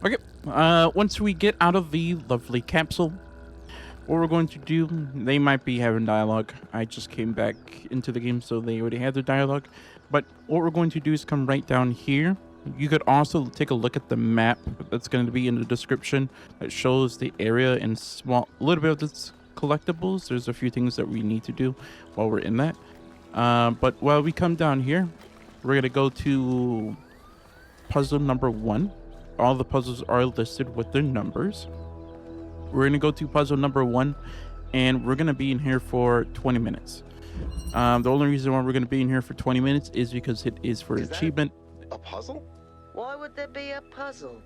Okay, once we get out of the lovely capsule, what we're going to do, they might be having dialogue. I just came back into the game, so they already had their dialogue. But what we're going to do is come right down here. You could also take a look at the map that's going to be in the description that shows the area and a little bit of its collectibles. There's a few things that we need to do while we're in that. But while we come down here, we're going to go to puzzle number 1. All the puzzles are listed with their numbers. We're going to go to puzzle number 1, and we're going to be in here for 20 minutes. The only reason why we're going to be in here for 20 minutes is because it is for achievement. A puzzle? Why would there be a puzzle?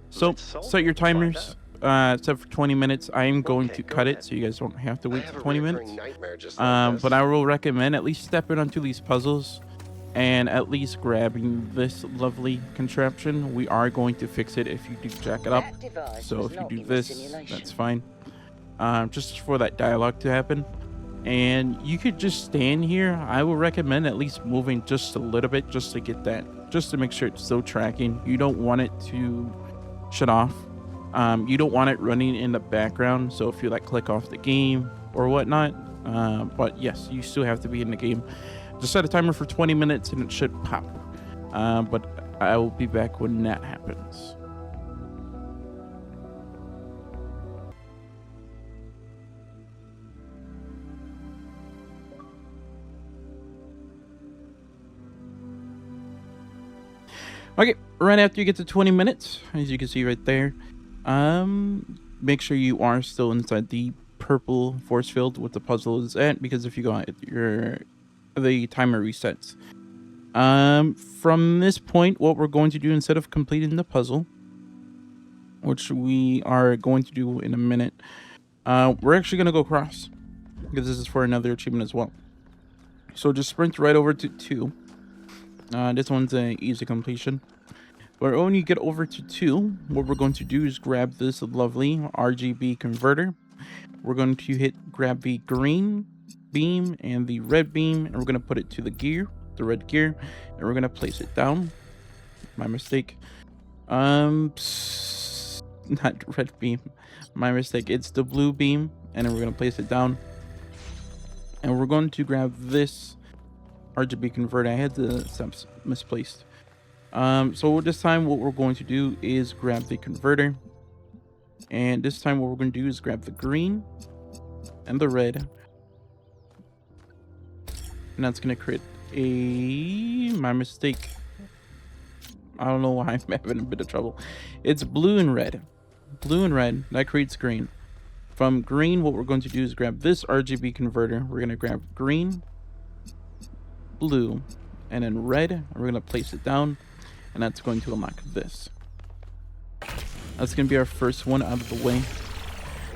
So set your timers. Set for 20 minutes. I am going to cut it so you guys don't have to wait for 20 minutes. But I will recommend at least stepping onto these puzzles and at least grabbing this lovely contraption. We are going to fix it if you do jack it up. So if you do this, that's fine. Just for that dialogue to happen. And you could just stand here. I will recommend at least moving just a little bit just to get that, just to make sure it's still tracking. You don't want it to shut off. You don't want it running in the background. So if you like click off the game or whatnot, but yes, you still have to be in the game. Just set a timer for 20 minutes and it should pop. But I will be back when that happens. Okay, right after you get to 20 minutes, as you can see right there, make sure you are still inside the purple force field with the puzzle is at, because if you go out, the timer resets. From this point, what we're going to do instead of completing the puzzle, which we are going to do in a minute, we're actually going to go across, because this is for another achievement as well. So just sprint right over to 2. This one's an easy completion. But when you get over to 2, what we're going to do is grab this lovely RGB converter. We're going to grab the green beam and the red beam, and we're going to put it to the red gear, and we're going to place it down. My mistake. Not red beam. My mistake. It's the blue beam, and then we're going to place it down. And we're going to grab this RGB converter. I had the steps misplaced. So this time what we're going to do is grab the converter, and this time what we're going to do is grab the green and the red, and that's going to create my mistake. I don't know why I'm having a bit of trouble. It's blue and red, that creates green. From green, what we're going to do is grab this RGB converter. We're going to grab green, blue, and then red, and we're going to place it down, and that's going to unlock this. That's going to be our first one out of the way.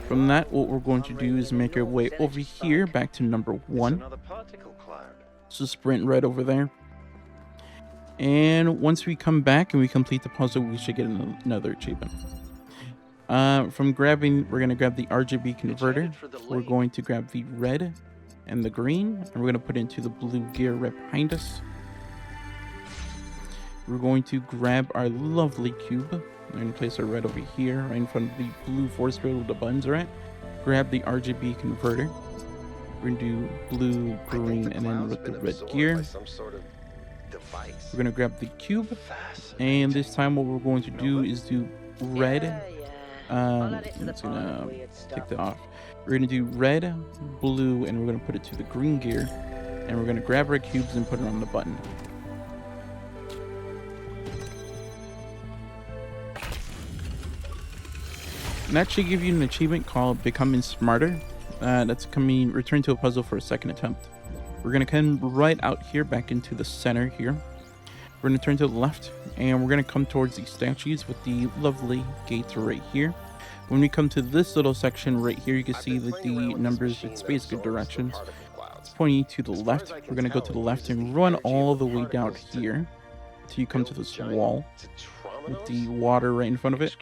From that, what we're going to do is make our way over here back to number 1. So sprint right over there. And once we come back and we complete the puzzle, we should get another achievement. From grabbing, we're going to grab the RGB converter. We're going to grab the red and the green, and we're going to put it into the blue gear right behind us. We're going to grab our lovely cube. We're going to place our red over here, right in front of the blue force field where the buttons are at. Grab the RGB converter. We're going to do blue, green, and then with the red gear. We're going to grab the cube, and this time what we're going to do is do red. I'm just going to take that off. We're going to do red, blue, and we're going to put it to the green gear. And we're going to grab our cubes and put it on the button. And that should give you an achievement called Becoming Smarter. That's coming, return to a puzzle for a second attempt. We're going to come right out here, back into the center here. We're going to turn to the left, and we're going to come towards the statues with the lovely gates right here. When we come to this little section right here, you can see that the numbers, it's basically directions. It's pointing to the left. We're going to go to the left and run all the way down here until you come to this wall with the water right in front of it.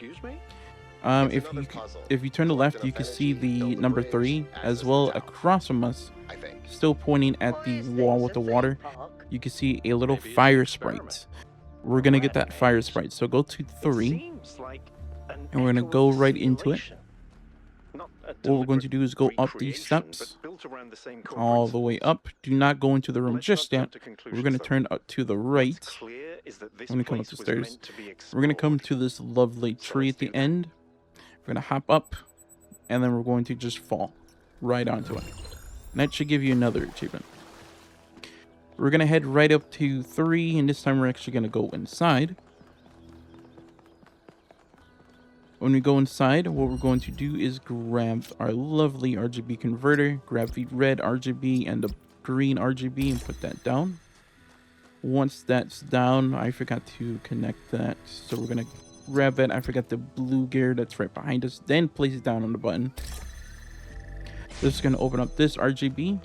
If you turn to the left, you can see the number 3 as well across from us, still pointing at the wall with the water. You can see a little fire sprite. we're gonna get that fire sprite. So go to 3, and we're gonna go right into it. What we're going to do is go up these steps, all the way up. Do not go into the room just yet. We're gonna turn up to the right. I'm gonna come up the stairs. We're gonna come to this lovely tree at the end. We're gonna hop up, and then we're going to just fall right onto it. And that should give you another achievement. We're gonna head right up to 3, and this time we're actually gonna go inside. When we go inside, what we're going to do is grab our lovely RGB converter, grab the red RGB and the green RGB and put that down. Once that's down, I forgot to connect that, so we're gonna grab that. I forgot the blue gear that's right behind us, then place it down on the button. This is gonna open up this RGB.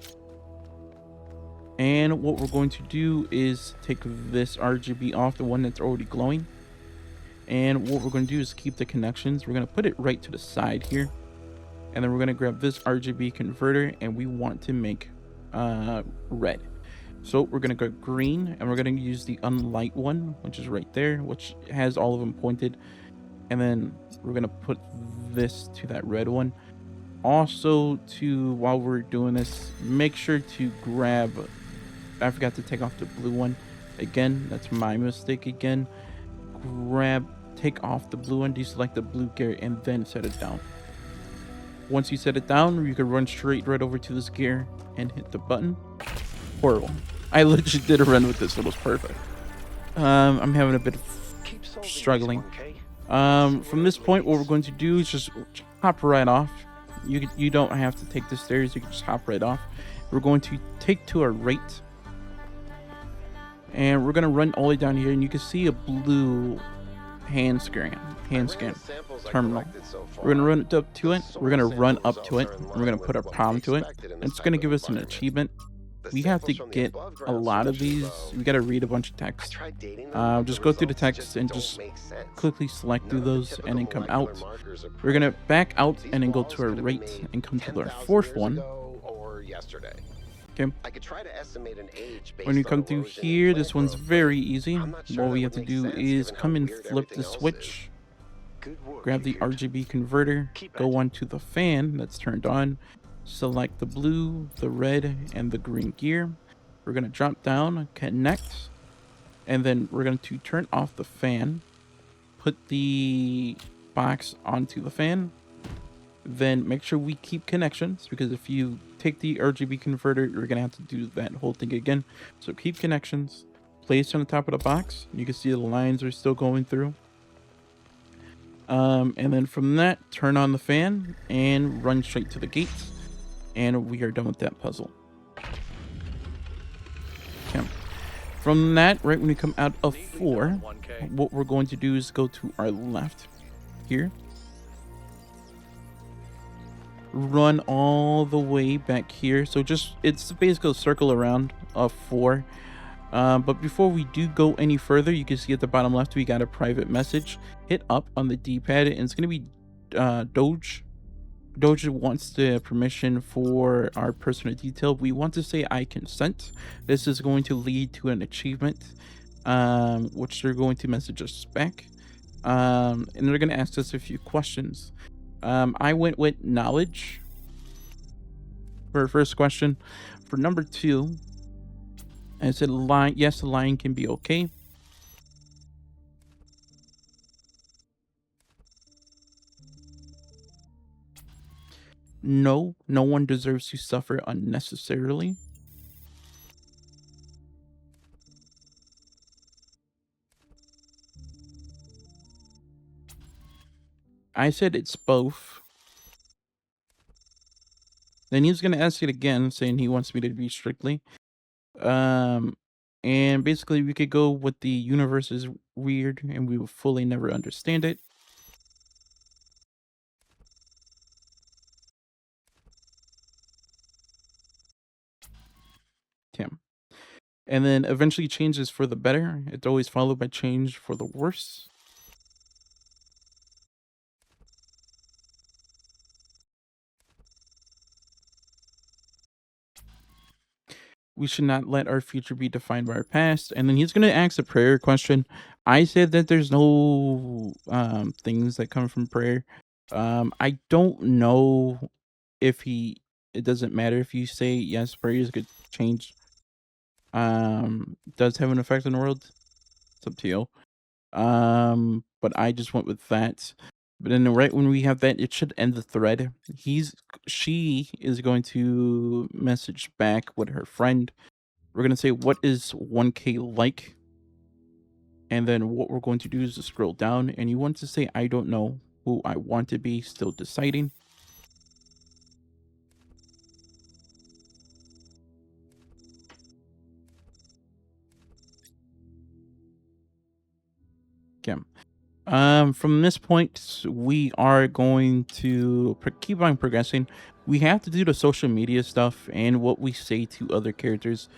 And what we're going to do is take this RGB off, the one that's already glowing. And what we're going to do is keep the connections. We're going to put it right to the side here. And then we're going to grab this RGB converter, and we want to make red. So we're going to go green, and we're going to use the unlight one, which is right there, which has all of them pointed. And then we're going to put this to that red one. Also, while we're doing this, make sure to grab... I forgot to take off the blue one. Again, that's my mistake again. Take off the blue one, deselect the blue gear, and then set it down. Once you set it down, you can run straight right over to this gear and hit the button. Horrible. I literally did a run with this. It was perfect. I'm having a bit of struggling. From this point, what we're going to do is just hop right off. You don't have to take the stairs. You can just hop right off. We're going to take to our right. And we're going to run all the way down here, and you can see a blue hand scan terminal. We're going to run up to it. We're going to run up to it. And we're going to put our palm to it. And it's going to give us an achievement. We have to get a lot of these. We got to read a bunch of text. Just go through the text and just quickly select through those and then come out. We're going to back out and then go to our right and come to our fourth one. Okay. When you come through here, this one's very easy. What we have to do is come and flip the switch, grab the RGB converter, go onto the fan that's turned on, select the blue, the red, and the green gear. We're going to drop down, connect, and then we're going to turn off the fan, put the box onto the fan, then make sure we keep connections, because if you take the RGB converter, you're gonna have to do that whole thing again. So keep connections, place on the top of the box. You can see the lines are still going through. And then from that, turn on the fan and run straight to the gates, and we are done with that puzzle. Okay. From that, right when we come out of 4, what we're going to do is go to our left here. Run all the way back here. So it's basically a circle around of 4. But before we do go any further, you can see at the bottom left we got a private message. Hit up on the D-pad, and it's going to be Doge. Doge wants the permission for our personal detail. We want to say I consent. This is going to lead to an achievement, which they're going to message us back, and they're going to ask us a few questions. I went with knowledge for first question. For number 2, I said yes, the lying can be okay. No one deserves to suffer unnecessarily. I said it's both. Then he's going to ask it again, saying he wants me to be strictly. And basically we could go with the universe is weird and we will fully never understand it. Tim. And then eventually changes for the better. It's always followed by change for the worse. we should not let our future be defined by our past. And then he's going to ask a prayer question. I said that there's no things that come from prayer. I don't know if he, it doesn't matter if you say yes, prayers could change, does have an effect on the world. It's up to you. But I just went with that. But then right when we have that, it should end the thread. She is going to message back with her friend. We're going to say, what is 1K like? And then what we're going to do is to scroll down, and you want to say, I don't know who I want to be, still deciding. Okay. From this point, we are going to keep on progressing. We have to do the social media stuff, and what we say to other characters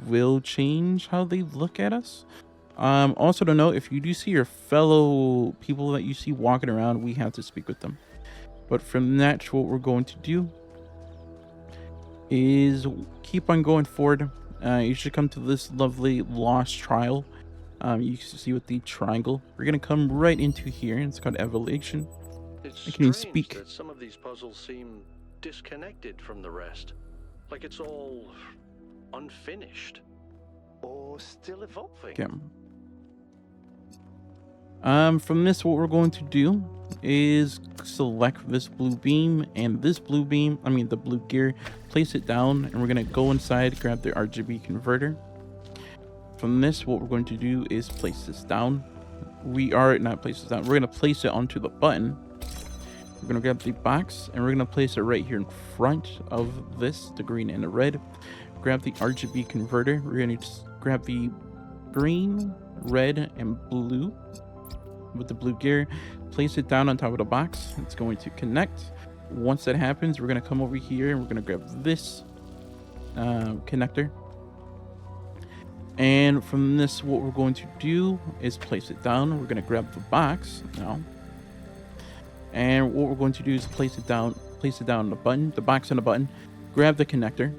will change how they look at us. Also to note, if you do see your fellow people that you see walking around, we have to speak with them. But from that, what we're going to do is keep on going forward. You should come to this lovely lost trial. You can see with the triangle. We're gonna come right into here. It's called Evolution. It's I can even strange speak. that some of these puzzles seem disconnected from the rest. Like it's all unfinished. Or still evolving. Okay. From this, what we're going to do is select this blue beam and this blue beam, the blue gear, place it down, and we're gonna go inside, grab the RGB converter. From this, what we're going to do is place this down. We're going to place it onto the button. We're going to grab the box, and we're going to place it right here in front of this, the green and the red. Grab the RGB converter. We're going to grab the green, red, and blue with the blue gear. Place it down on top of the box. It's going to connect. Once that happens, we're going to come over here, and we're going to grab this connector. And from this, what we're going to do is place it down. We're going to grab the box now. And what we're going to do is place it down on the button, the box and the button. Grab the connector.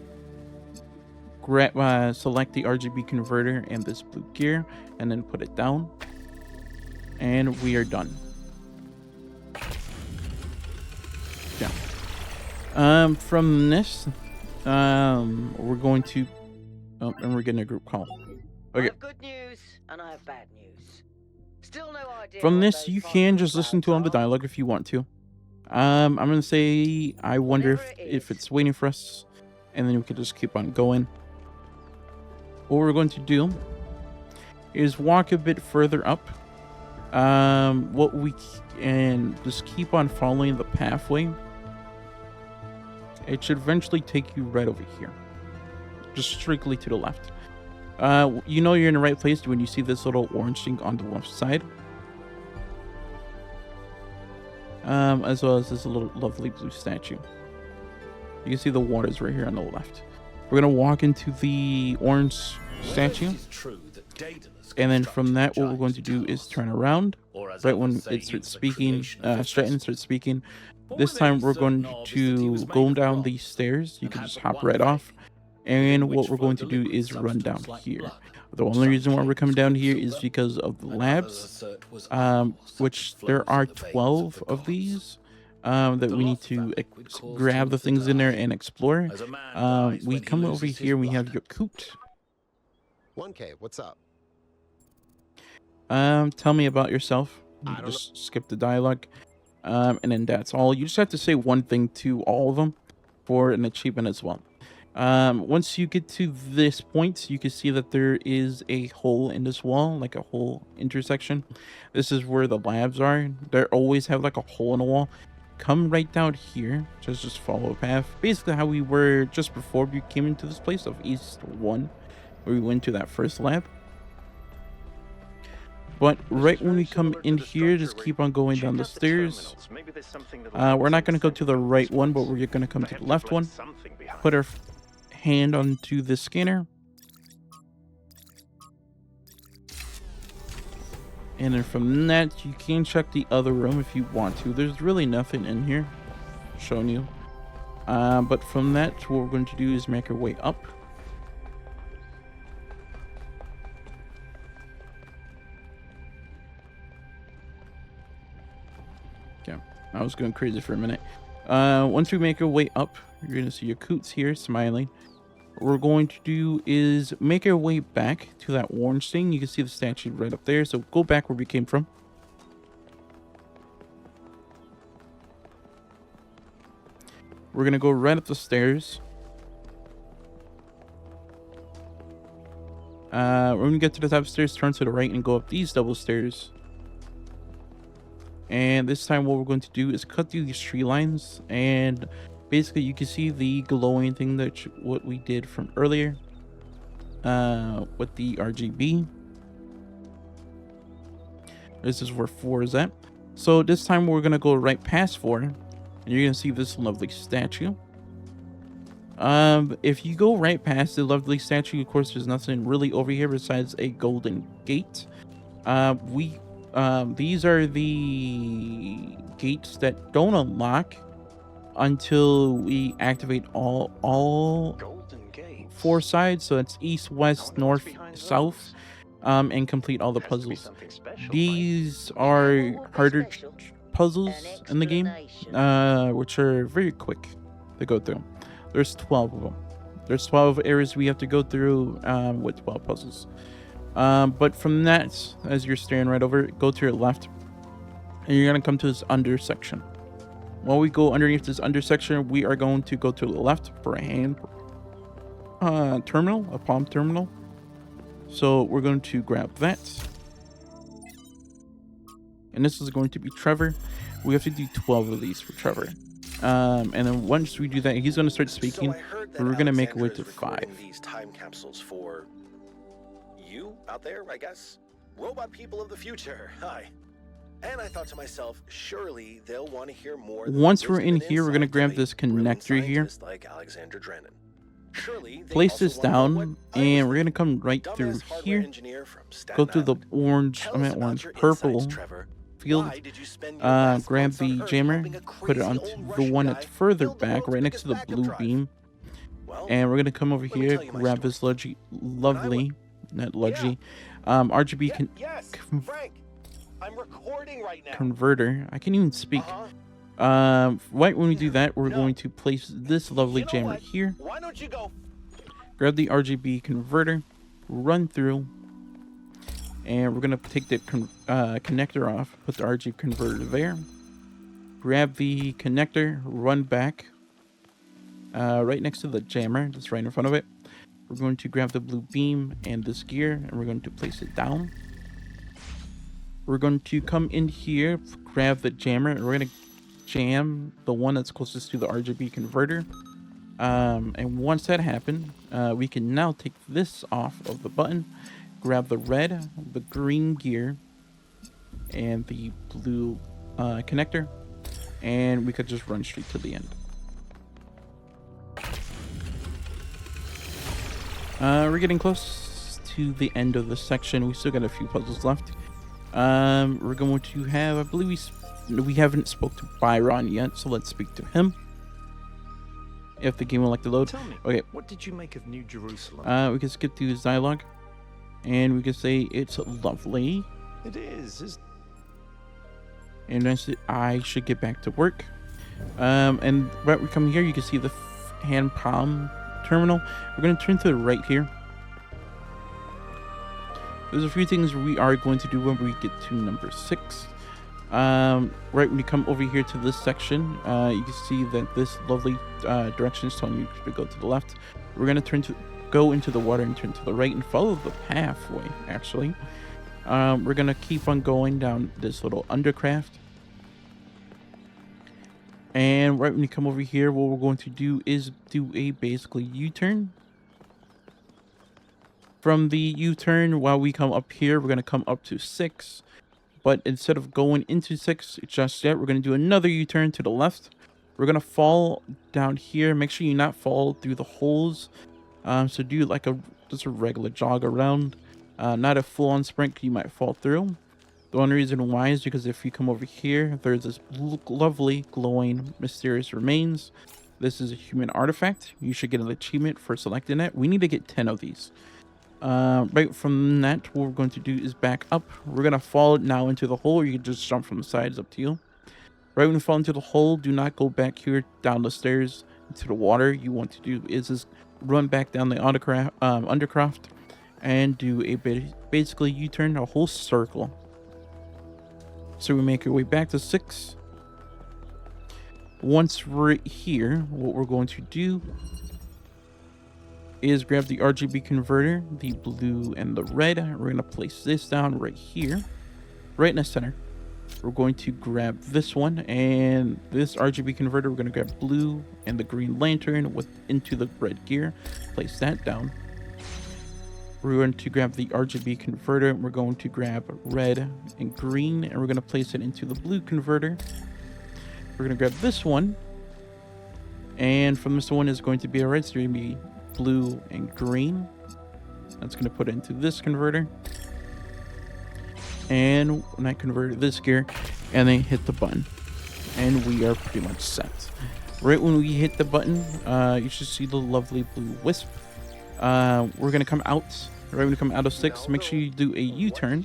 Select the RGB converter and this blue gear, and then put it down. And we are done. Yeah. From this, we're going to, and we're getting a group call. Okay. I have good news and I have bad news. Still no idea. From this, you can just listen to all the dialogue if you want to. I'm gonna say I wonder if it's waiting for us, and then we can just keep on going. What we're going to do is walk a bit further up. And just keep on following the pathway. It should eventually take you right over here, just strictly to the left. You know you're in the right place when you see this little orange thing on the left side. As well as this little lovely blue statue. You can see the waters right here on the left. We're gonna walk into the orange statue. And then from that, what we're going to do is turn around. Right when it starts speaking, Straton starts speaking. This time we're going to go down these stairs. You can just hop right off. And what we're going to do is run down here. The only reason why we're coming down here is because of the labs, which there are 12 of these that we need to grab the things in there and explore. We come over here, we have Yaqut. 1K, what's up? Tell me about yourself. You can just skip the dialogue. And then that's all. You just have to say one thing to all of them for an achievement as well. Once you get to this point, you can see that there is a hole in this wall, like a whole intersection. This is where the labs are. They always have like a hole in the wall. Come right down here. Just follow a path. Basically how we were just before we came into this place of East 1, where we went to that first lab. But right when we come in here, just keep on going down the stairs. We're not going to go to the right one, but we're going to come to the left one. Put our hand onto the scanner. And then from that, you can check the other room if you want to. There's really nothing in here showing you. But from that, what we're going to do is make our way up. Okay, I was going crazy for a minute. Once we make our way up, you're going to see Yaqut's here smiling. What we're going to do is make our way back to that orange thing. You can see the statue right up there. So go back where we came from. We're going to go right up the stairs. When we get to the top of the stairs, turn to the right and go up these double stairs. And this time what we're going to do is cut through these tree lines, and basically you can see the glowing thing that what we did from earlier with the RGB. This is where 4 is at. So this time we're going to go right past 4, and you're going to see this lovely statue. If you go right past the lovely statue, of course there's nothing really over here besides a golden gate. These are the gates that don't unlock until we activate all Golden Gates. 4 sides. So that's east, west, north, south, and complete all the Has to be puzzles. something special, right? These are harder puzzles in the game, Explanation. which are very quick to go through. There's 12 of them. There's 12 areas we have to go through with 12 puzzles. But from that, as you're staring right over it, go to your left, and you're going to come to this under section. While we go underneath this under section, we are going to go to the left for a hand terminal, a palm terminal. So we're going to grab that. And this is going to be Trevor. We have to do 12 of these for Trevor. And then once we do that, he's going to start speaking. So I heard that We're going to make our way Alexander to is 5. recording these time capsules for you out there, I guess. Robot people of the future. Hi. And I thought to myself, surely they'll want to hear more. Than Once we're wisdom in and here, we're going to insight grab of a this brilliant connector here. scientist like Alexander Drennan. Surely they Place also this wanna know down, what I and was we're going to come right dumbass through hardware here. engineer from Staten Go through the Island. orange, Tell I meant us about orange, your purple insights, Trevor. field. Why did you spend your last Grab months on the Earth jammer, helping a put it crazy onto old the Russian one guy that's further build the back, world's right next biggest to the backup blue drive? beam. Well, And we're going to come over let me here, tell you my grab story. this lovely, not lovely, RGB yes, Frank. I'm recording right now. converter. I can't even speak. Uh-huh. Right when we do that, we're No. going to place this lovely You know jammer what? here. Why don't you go? Grab the RGB converter, run through, and we're going to take the connector off, put the RGB converter there. Grab the connector, run back, right next to the jammer, just right in front of it. We're going to grab the blue beam and this gear, and we're going to place it down. We're going to come in here, grab the jammer, and we're going to jam the one that's closest to the RGB converter. And once that happened, we can now take this off of the button, grab the red, the green gear, and the blue connector, and we could just run straight to the end. We're getting close to the end of the section. We still got a few puzzles left. We're going to have, I believe we haven't spoke to Bryon yet, so let's speak to him. If the game will like to load. Tell me, Okay. what did you make of New Jerusalem? We can skip through his dialogue, and we can say it's lovely. It is. And I should get back to work. And right we come here, you can see the hand palm terminal. We're going to turn to the right here. There's a few things we are going to do when we get to number 6. Right when you come over here to this section, you can see that this lovely direction is telling you to go to the left. We're going to go into the water and turn to the right and follow the pathway, actually. We're going to keep on going down this little undercraft. And right when you come over here, what we're going to do is do a basically U-turn. From the U-turn, while we come up here, we're going to come up to 6. But instead of going into 6 just yet, we're going to do another U-turn to the left. We're going to fall down here. Make sure you not fall through the holes. So do like just a regular jog around. Not a full-on sprint, you might fall through. The only reason why is because if you come over here, there's this lovely, glowing, mysterious remains. This is a human artifact. You should get an achievement for selecting it. We need to get 10 of these. Right from that, what we're going to do is back up. We're going to fall now into the hole, or you can just jump from the sides, up to you. Right when you fall into the hole, do not go back here down the stairs into the water. You want to do is just run back down the undercroft and do a basically U-turn, a whole circle. So we make our way back to 6. Once we're here, what we're going to do is grab the RGB converter, the blue and the red. We're going to place this down right here, right in the center. We're going to grab this one and this RGB converter. We're going to grab blue and the green lantern into the red gear. Place that down. We're going to grab the RGB converter. We're going to grab red and green, and we're going to place it into the blue converter. We're going to grab this one, and from this one is going to be a red, so it's going to be blue and green. That's going to put it into this converter. And when I convert this gear, and then hit the button, and we are pretty much set. Right when we hit the button, you should see the lovely blue wisp. We're going to come out. Right when you come out of 6, make sure you do a U-turn.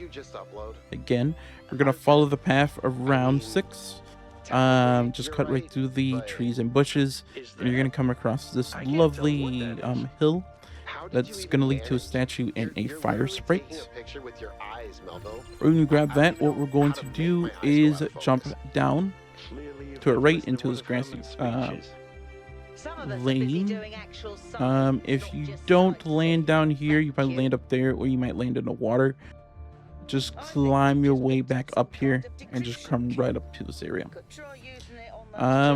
Again, we're going to follow the path around 6. Just cut right through the trees and bushes, and you're going to come across this lovely hill that's going to lead to a statue and a fire sprite. When you grab that, what we're going to do is jump down to our right into this grassy lane. If you don't land down here, you probably land up there, or you might land in the water. Just climb your way back up here and just come right up to this area.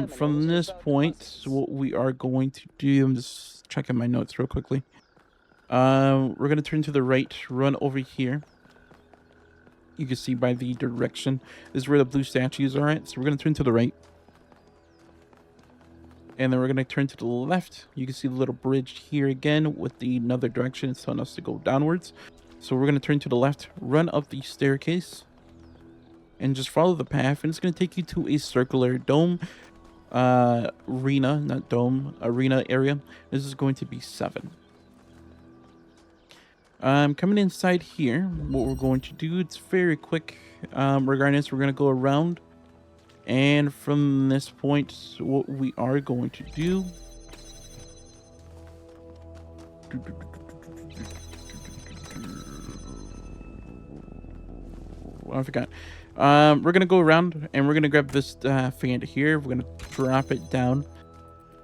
From this point, what we are going to do, I'm just checking my notes real quickly. We're going to turn to the right, run over here. You can see by the direction, this is where the blue statues are at. So we're going to turn to the right. And then we're going to turn to the left. You can see the little bridge here again with the another direction. It's telling us to go downwards. So we're going to turn to the left, run up the staircase, and just follow the path. And it's going to take you to a circular dome arena, not dome, arena area. This is going to be 7. Coming inside here, what we're going to do, it's very quick. Regardless, we're going to go around. And from this point, what we are going to do... I forgot. We're going to go around, and we're going to grab this fan here. We're going to drop it down.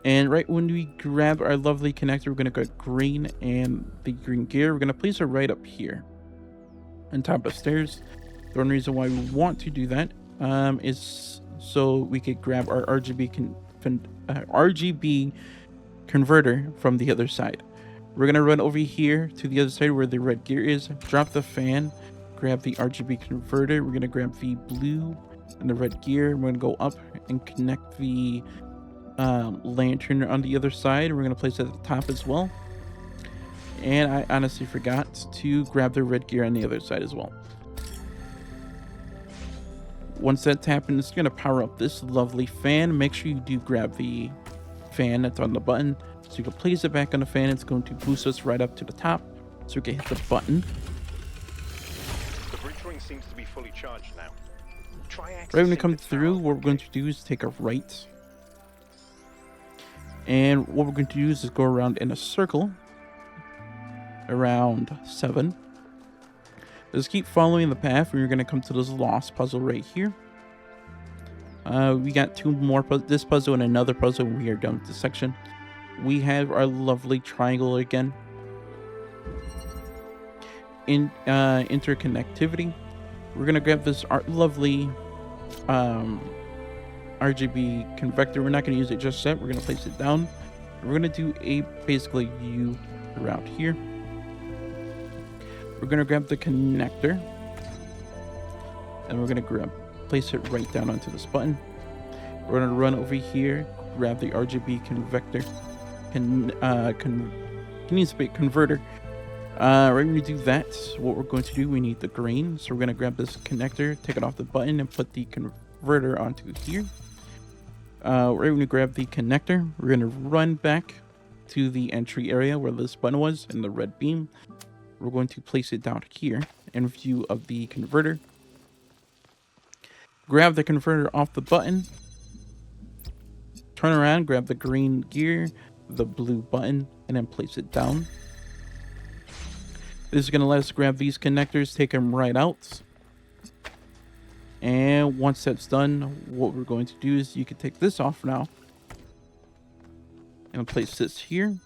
And right when we grab our lovely connector, we're going to go green and the green gear. We're going to place it right up here on top of the stairs. The only reason why we want to do that is so we could grab our RGB converter from the other side. We're going to run over here to the other side where the red gear is, drop the fan, grab the RGB converter. We're going to grab the blue and the red gear. We're going to go up and connect the lantern on the other side. We're going to place it at the top as well. And I honestly forgot to grab the red gear on the other side as well. Once that's happened, it's going to power up this lovely fan. Make sure you do grab the fan that's on the button so you can place it back on the fan. It's going to boost us right up to the top so we can hit the button. The bridge ring seems to be fully charged now. Right when we come through, what we're going to do is take a right. And what we're going to do is just go around in a circle around 7. Just keep following the path, and you're going to come to this lost puzzle right here. We got 2 more, this puzzle and another puzzle, and we are done with this section. We have our lovely triangle again. In interconnectivity, we're going to grab this lovely RGB convector. We're not going to use it just yet. We're going to place it down. We're going to do a basically U around here. We're going to grab the connector, and we're going to place it right down onto this button. We're going to run over here, grab the RGB convector, converter. Right when we do that, what we're going to do, we need the green. So we're going to grab this connector, take it off the button, and put the converter onto here. Right when we grab the connector, we're going to run back to the entry area where this button was and the red beam. We're going to place it down here in view of the converter. Grab the converter off the button, turn around, grab the green gear, the blue button, and then place it down. This is going to let us grab these connectors, take them right out. And once that's done, what we're going to do is you can take this off now. And place this here.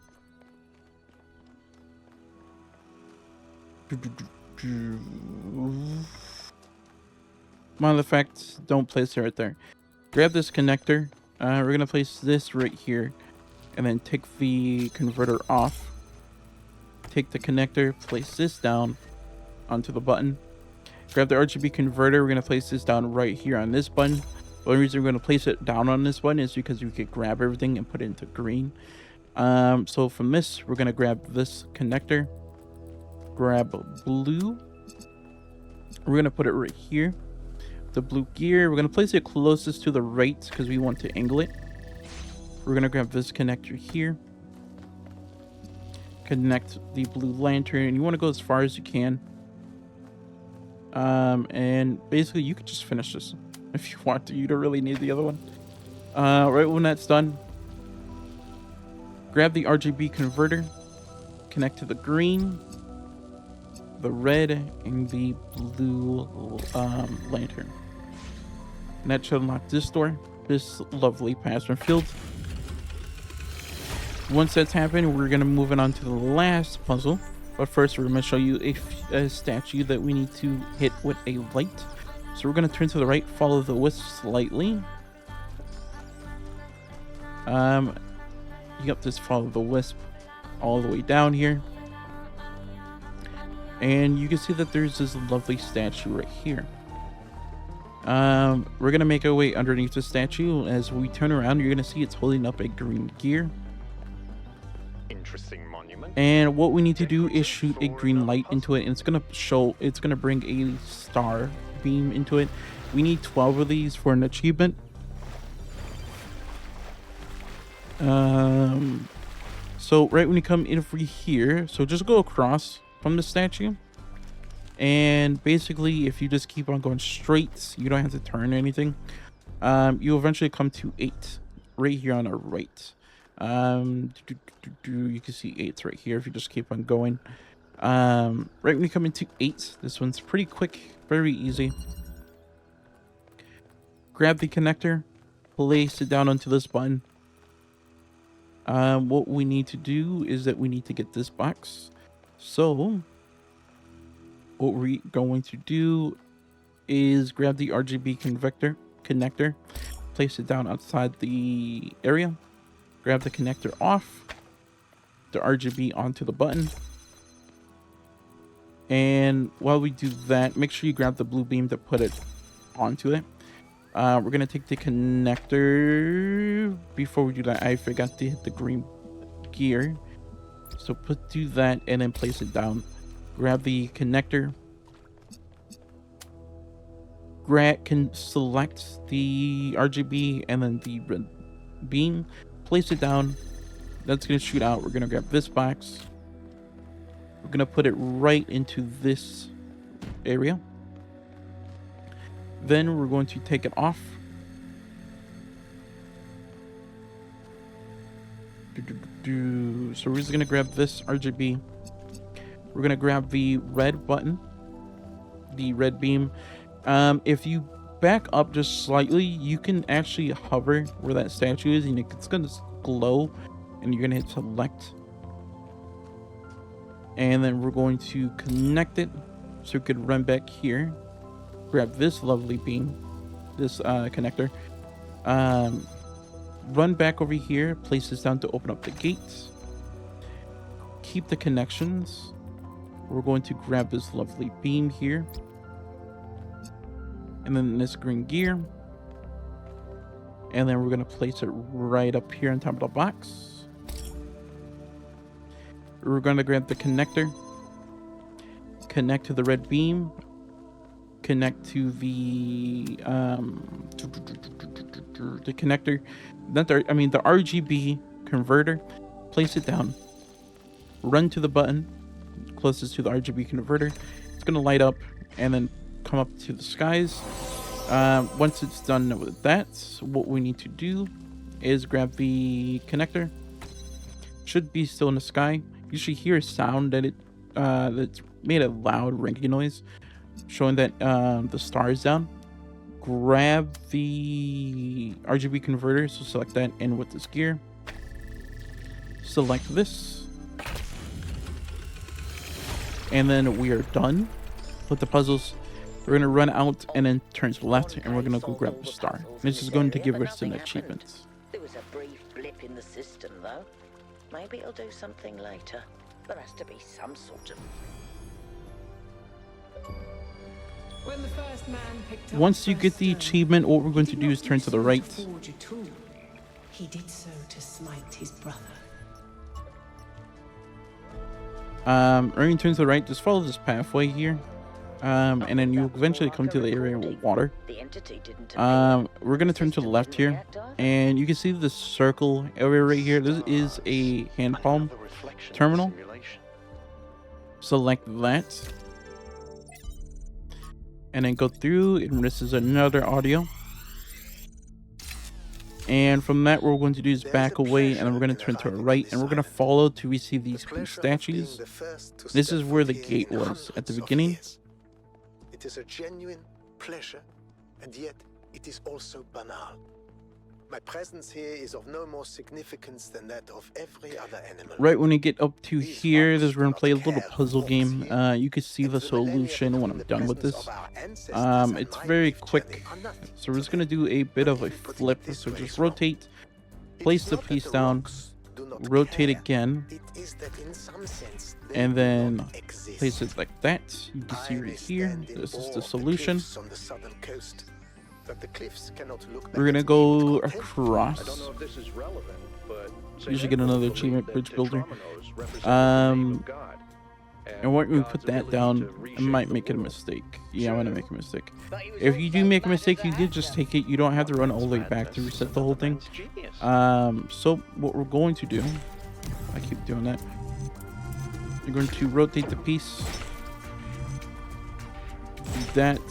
Matter of fact, don't place it right there. Grab this connector. We're going to place this right here. And then take the converter off. Take the connector, place this down onto the button. Grab the RGB converter. We're going to place this down right here on this button. The only reason we're going to place it down on this button is because you could grab everything and put it into green. So from this, we're going to grab this connector. Grab blue. We're going to put it right here. The blue gear, we're going to place it closest to the right because we want to angle it. We're going to grab this connector here. Connect the blue lantern. You want to go as far as you can. And basically you could just finish this if you want to. You don't really need the other one. Right when that's done, grab the RGB converter. Connect to the green, the red, and the blue lantern. And that should unlock this door, this lovely password field. Once that's happened, we're going to move it on to the last puzzle. But first, we're going to show you a statue that we need to hit with a light. So we're going to turn to the right, follow the wisp slightly. You have to follow the wisp all the way down here. And you can see that there's this lovely statue right here. We're going to make our way underneath the statue. As we turn around, you're going to see it's holding up a green gear. Interesting monument. And what we need to do is shoot a green light into it, and it's gonna bring a star beam into it. We need 12 of these for an achievement. So right when you come in over here, so just go across from the statue, and basically if you just keep on going straight, you don't have to turn anything. You eventually come to 8 right here on our right. You can see 8's right here if you just keep on going. Right when you come into 8, this one's pretty quick, very easy. Grab the connector, place it down onto this button. What we need to do is that we need to get this box. So what we're going to do is grab the RGB connector, place it down outside the area. Grab the connector off, the RGB onto the button. And while we do that, make sure you grab the blue beam to put it onto it. We're going to take the connector. Before we do that, I forgot to hit the green gear. So do that and then place it down. Grab the connector. Select the RGB and then the red beam. Place it down. That's going to shoot out. We're going to grab this box. We're going to put it right into this area. Then we're going to take it off. So we're just going to grab this RGB. We're going to grab the red button, the red beam. If you back up just slightly, you can actually hover where that statue is, and it's going to glow, and you're going to hit select. And then we're going to connect it so we could run back here. Grab this lovely beam, this connector. Run back over here, place this down to open up the gates. Keep the connections. We're going to grab this lovely beam here. And then this green gear. And then we're going to place it right up here on top of the box. We're going to grab the connector. Connect to the red beam. Connect to the connector. The RGB converter. Place it down. Run to the button closest to the RGB converter. It's going to light up and then come up to the skies. Once it's done with that, what we need to do is grab the connector. Should be still in the sky. You should hear a sound that that's made a loud ringing noise, showing that the star is down. Grab the RGB converter, so select that in with this gear. Select this. And then we are done with the puzzles. We're going to run out and then turn to the left, and we're going to go grab the star. And this is going to give us some achievements. There was a brief blip in the system, though. Maybe it'll do something later. There has to be some sort of... When the first man picked up Once you get the achievement, what we're going to do is turn to the right. Forge a tool. He did so to smite his brother. We're going to turn to the right. Just follow this pathway here. And then you eventually come to the area with water. The entity didn't We're going to turn to the left here. And you can see the circle area right here. This is a hand palm terminal. Select that. And then go through, and this is another audio. And from that, what we're going to do is back away, and then we're going to turn to our right, and we're going to follow till we see these two statues. This is where the gate was at the beginning. It is a genuine pleasure, and yet it is also banal. My presence here is of no more significance than that of every other animal. Right when you get up to here, we're going to play a little puzzle game. You can see the solution when I'm done with this. It's very quick, so we're just going to do a bit of a flip. So just rotate, place the piece down, rotate again, and then place it like that. You can see right here, this is the solution. We're gonna go across. You should get another achievement, bridge builder. And when we put that down, I might make a mistake. Yeah, I'm gonna make a mistake. If you do make a mistake, you did just take it. You don't have to run all the way back to reset the whole thing. So what we're going to do, I keep doing that. You're going to rotate the piece. Do that.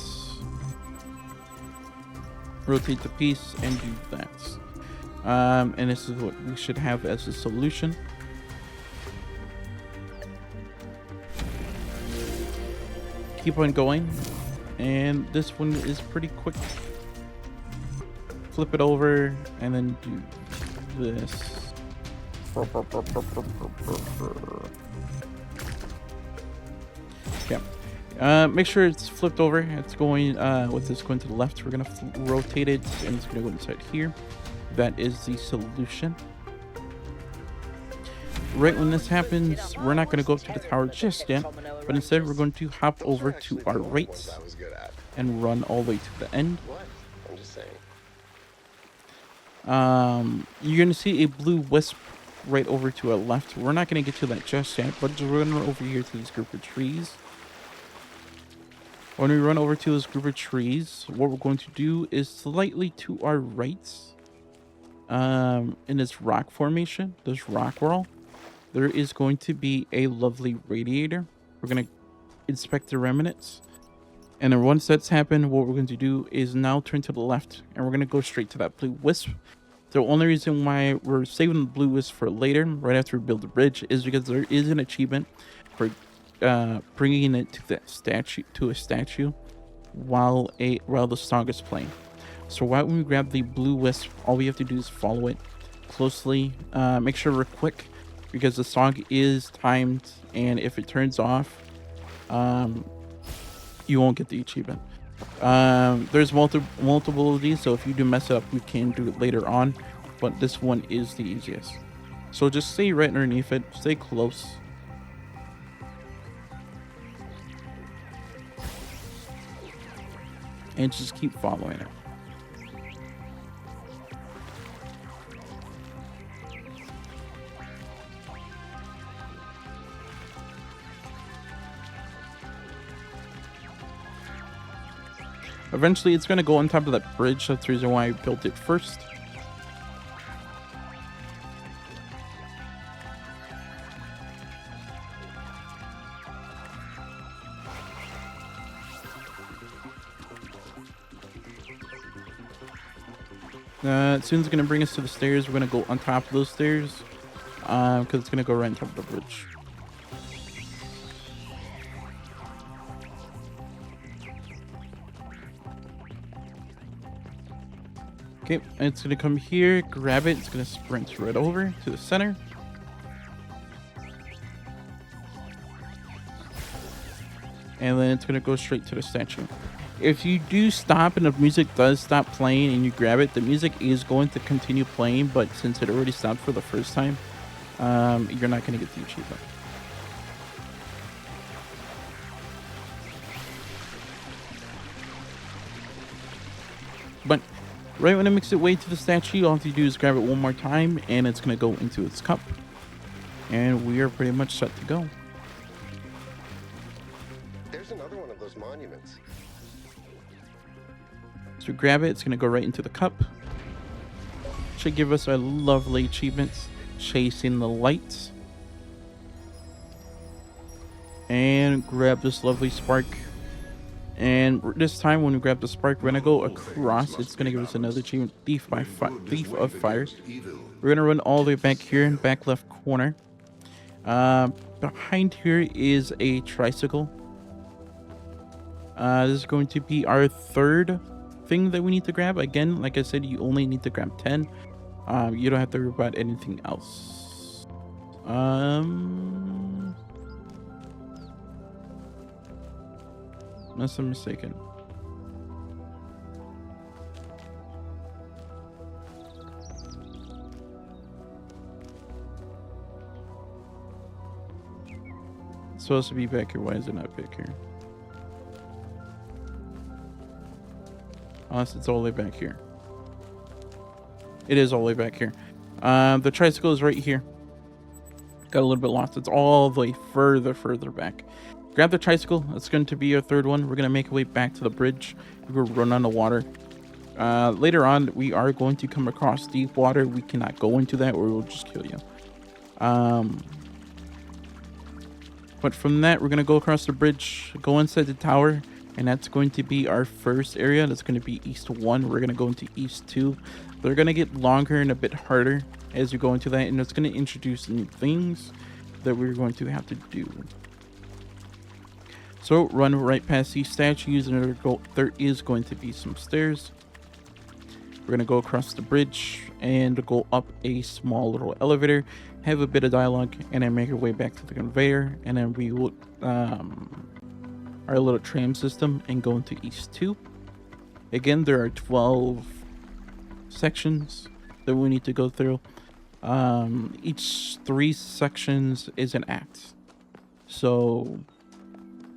Rotate the piece and do that. And this is what we should have as a solution. Keep on going. And this one is pretty quick. Flip it over and then do this. Yeah. Make sure it's flipped over. It's going with this going to the left. We're gonna rotate it, and it's gonna go inside here. That is the solution. Right when this happens, we're not gonna go up to the tower just yet, but instead we're going to hop over to our right and run all the way to the end. I'm just saying. You're gonna see a blue wisp right over to our left. We're not gonna get to that just yet, but we're gonna run over here to this group of trees. When we run over to this group of trees, what we're going to do is slightly to our right, in this rock formation, this rock wall, there is going to be a lovely radiator. We're going to inspect the remnants. And then once that's happened, what we're going to do is now turn to the left, and we're going to go straight to that blue wisp. The only reason why we're saving the blue wisp for later, right after we build the bridge, is because there is an achievement for bringing it to a statue while the song is playing. So right when we grab the blue wisp, all we have to do is follow it closely. Make sure we're quick, because the song is timed, and if it turns off, you won't get the achievement. There's multiple of these, so if you do mess it up, we can do it later on, but this one is the easiest. So just stay right underneath it, stay close. And just keep following it. Eventually, it's going to go on top of that bridge. That's the reason why I built it first. As soon as it's gonna bring us to the stairs, we're gonna go on top of those stairs, because it's gonna go right on top of the bridge. Okay, and it's gonna come here, grab it. It's gonna sprint right over to the center. And then it's gonna go straight to the statue. If you do stop and the music does stop playing and you grab it, the music is going to continue playing, but since it already stopped for the first time, you're not gonna get the achievement. But right when it makes its way to the statue, all you have to do is grab it one more time and it's gonna go into its cup. And we are pretty much set to go. There's another one of those monuments. So grab it, it's gonna go right into the cup. Should give us our lovely achievements, chasing the lights. And grab this lovely spark. And this time when we grab the spark, we're gonna go across. It's gonna give us another achievement, Thief of Fire. We're gonna run all the way back here in back left corner. Behind here is a tricycle. This is going to be our third thing that we need to grab. Again, like I said, you only need to grab 10. You don't have to worry about anything else. Unless I'm mistaken. It's supposed to be back here. Why is it not back here? Unless it's all the way back here. It is all the way back here. The tricycle is right here. Got a little bit lost. It's all the way further back. Grab the tricycle. That's going to be our third one. We're going to make our way back to the bridge. We're going to run on the water. Later on, we are going to come across deep water. We cannot go into that or we'll just kill you. But from that, we're going to go across the bridge, go inside the tower, and that's going to be our first area. That's going to be East 1. We're going to go into East 2. They're going to get longer and a bit harder as you go into that, and it's going to introduce new things that we're going to have to do. So run right past these statues, and there is going to be some stairs. We're going to go across the bridge and go up a small little elevator, have a bit of dialogue, and then make our way back to the conveyor, and then we will our little tram system and go into East 2. Again, there are 12 sections that we need to go through. Each 3 sections is an act. So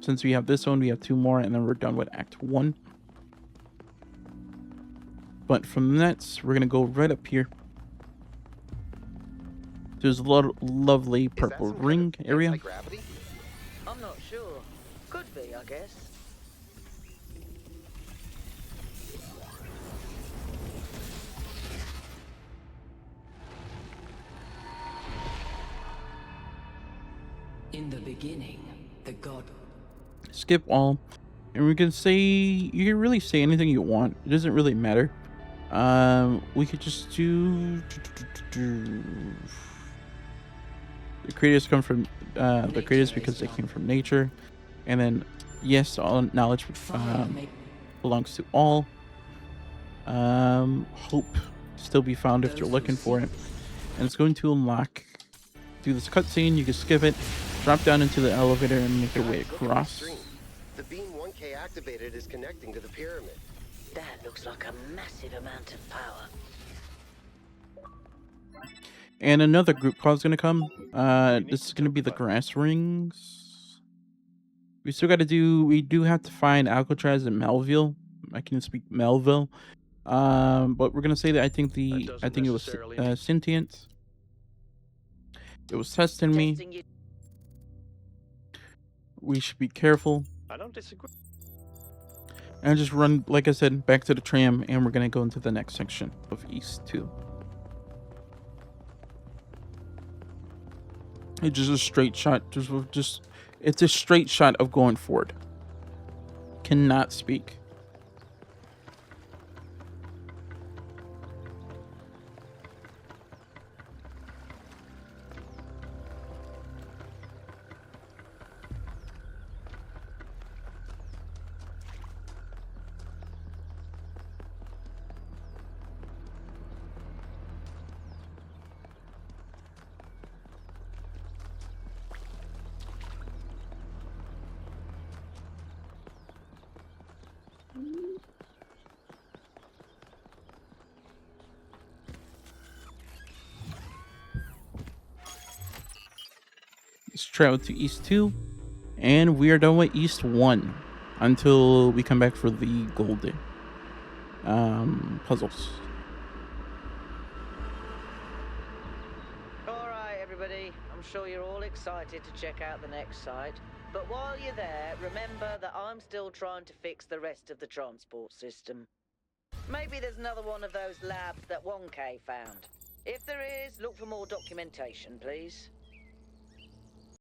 since we have this one, we have 2 more, and then we're done with Act 1. But from that, we're going to go right up here. There's a lovely purple ring area. I'm not sure. Could be, I guess. In the beginning, the god. Skip all. And we can say, you can really say anything you want. It doesn't really matter. We could just do the creators come from the creators because they came from nature, and then yes, all knowledge belongs to all. Hope still be found if you're looking for it, and it's going to unlock. Do this cutscene. You can skip it, drop down into the elevator, and make your way across. The beam 1K activated is connecting to the pyramid. That looks like a massive amount of power. And another group call is going to come. This is going to be the grass rings. We still got to do. We do have to find Alcatraz and Melville. I can speak Melville. But we're going to say that I think it was sentient. It was testing me. We should be careful. I don't disagree. And just run, like I said, back to the tram, and we're going to go into the next section of East 2. It's just a straight shot. It's a straight shot of going forward. Cannot speak. Let's travel to East 2. And we are done with East 1 until we come back for the gold puzzles. Alright, everybody. I'm sure you're all excited to check out the next site. But while you're there, remember that I'm still trying to fix the rest of the transport system. Maybe there's another one of those labs that 1K found. If there is, look for more documentation, please.